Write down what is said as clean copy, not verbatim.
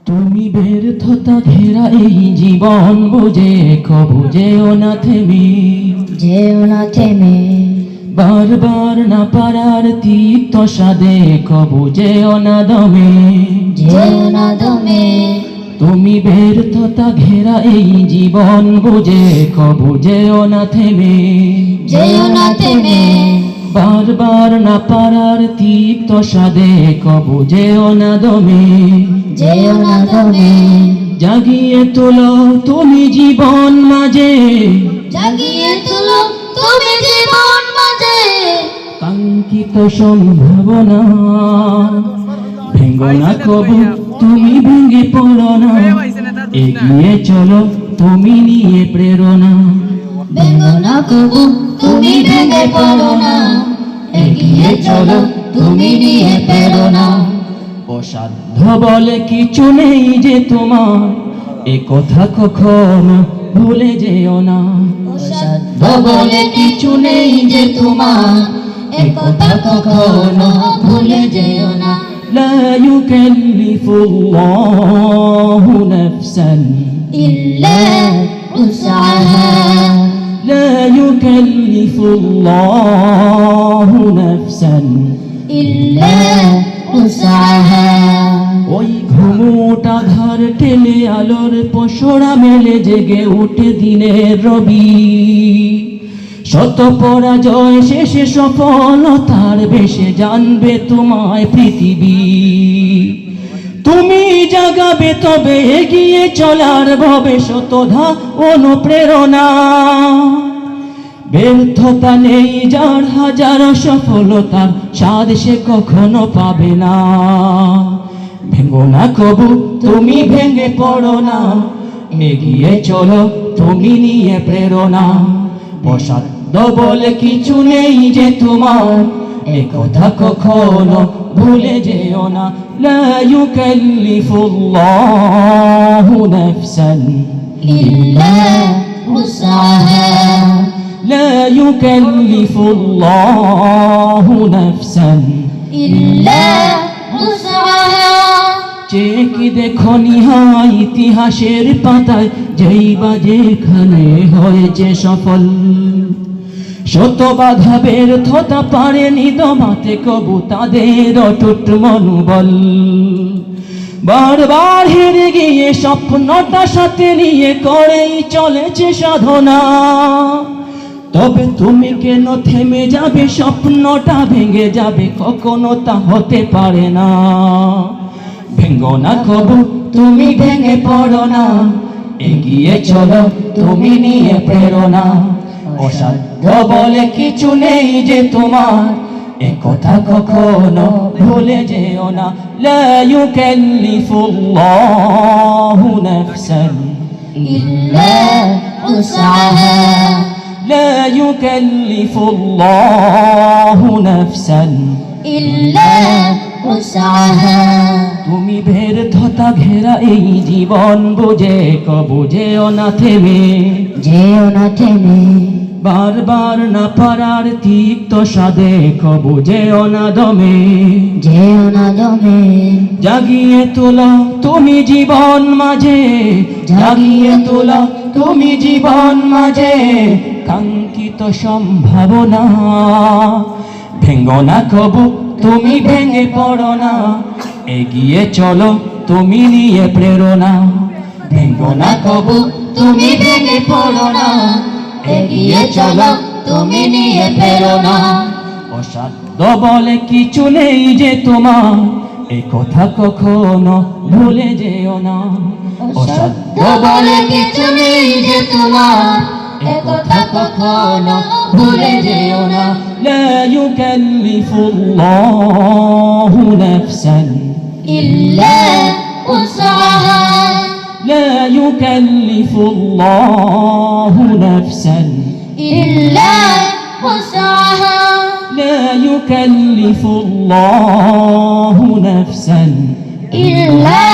তুমি ব্যর্থতা ঘেরা এই জীবন বুঝে বুঝেও না থেমে, যেও না থেমে। বারবার না পারার তিক্ত স্বাদে বুঝেও না দমে, যেও না দমে। তুমি ব্যর্থতা ঘেরা এই জীবন বুঝে বুঝেও না থেমে, যেও না থেমে। বারবার না পারার তিক্ত স্বাদে বুঝেও না দমে, যেও না দমে। জাগিয়ে তোলো তুমি জীবন মাঝে, জাগিয়ে তুলো তুমি জীবন মাঝে। কাঙ্ক্ষিত সম্ভাবনা ভেঙ্গো না কবু, তুমি ভেঙে পড়ো না, এগিয়ে চলো তুমি নিয়ে প্রেরণা। ভেঙো না কবু, তুমি ভেঙে পড়ো না, এগিয়ে চলো তুমি নিয়ে প্রেরণা। অসাধ্য বলে কিছু নেই যে তোমার, এ কথা কখনো ভুলে যেও না। অসাধ্য বলে কিছু নেই যে তোমার, এ কথা কখনো ভুলে যেও না। لا يكلف الله نفسا إلا وسعها. لا يكلف الله نفسا إلا وسعها. ওই ঘুমোটা ঘর ঠেলে আলোর পসরা মেলে জেগে উঠে দিনের রবি, শত পরাজয় শেষে সফলতার বেশে জানবে তোমায় পৃথিবী। তুমি জাগাবে তবে এগিয়ে চলার ভবে শতধা অনুপ্রেরণা। ব্যর্থতা নেই যার, হাজারো সফলতার স্বাদ সে কখনো পাবে না। ভেঙো না কবু, তুমি ভেঙে পড়ো না, এগিয়ে চলো তুমি নিয়ে প্রেরণা। অসাধ্য বলে কিছু নেই যে তোমার, এ কথা কখনো ভুলে যেও না। লা ইউকাল্লিফুল্লাহু নাফসান إلا وسعها. لا يكلف الله نفسا إلا وسعها. চেকি দেখো নিহাই ইতিহাসের পাতায়, যেই বা যেখানে হয়েছে সফল, শত বাধা ব্যর্থতা পারেনি দমাতে কবু তাদের অটুট মনোবল। বারবার হেরে গিয়ে স্বপ্নটা সাথে নিয়ে করেই চলেছে সাধনা। তবে তুমি কেন থেমে যাবে, স্বপ্নটা ভেঙে যাবে কখনো তা হতে পারে না। ভেঙ্গো না কবু, তুমি ভেঙে পড়ো না, এগিয়ে চলো তুমি নিয়ে প্রেরণা। অসাধ্য বলে কিছু নেই যে তোমার, এ কথা কখনো ভুলে যেও না। লা ইউকাল্লিফুল্লাহু নাফসান إلا وسعها. لا يكلف الله نفسا إلا وسعها. তুমি ব্যর্থতা ঘেরা এই জীবন বুঝে বুঝেও না থেমে, যেও না থেমে। বারবার না পারার তিক্ত স্বাদে বুঝেও না দমে। যেও না দমে। জাগিয়ে তোলো তুমি জীবন মাঝে, জাগিয়ে তোলো তুমি জীবন মাঝে, কাঙ্ক্ষিত সম্ভাবনা। ভেঙ্গো না কবু, তুমি ভেঙে পড়ো না, এগিয়ে চলো তুমি নিয়ে প্রেরণা। ভেঙ্গো না কবু, তুমি ভেঙে পড়ো না, এগিয়ে চলো তুমি নিয়ে প্রেরণা। অসাধ্য বলে কিছু নেই যে তোমার, এ কথা কখনো ভুলে যেও না। অসাধ্য বলে কিছু নেই যে তোমার, এ কথা কখনো ভুলে যেও না। لا يكلف الله نفسا إلا وسعها. لا يكلف الله نفسا إلا وسعها. لا يكلف الله نفسا إلا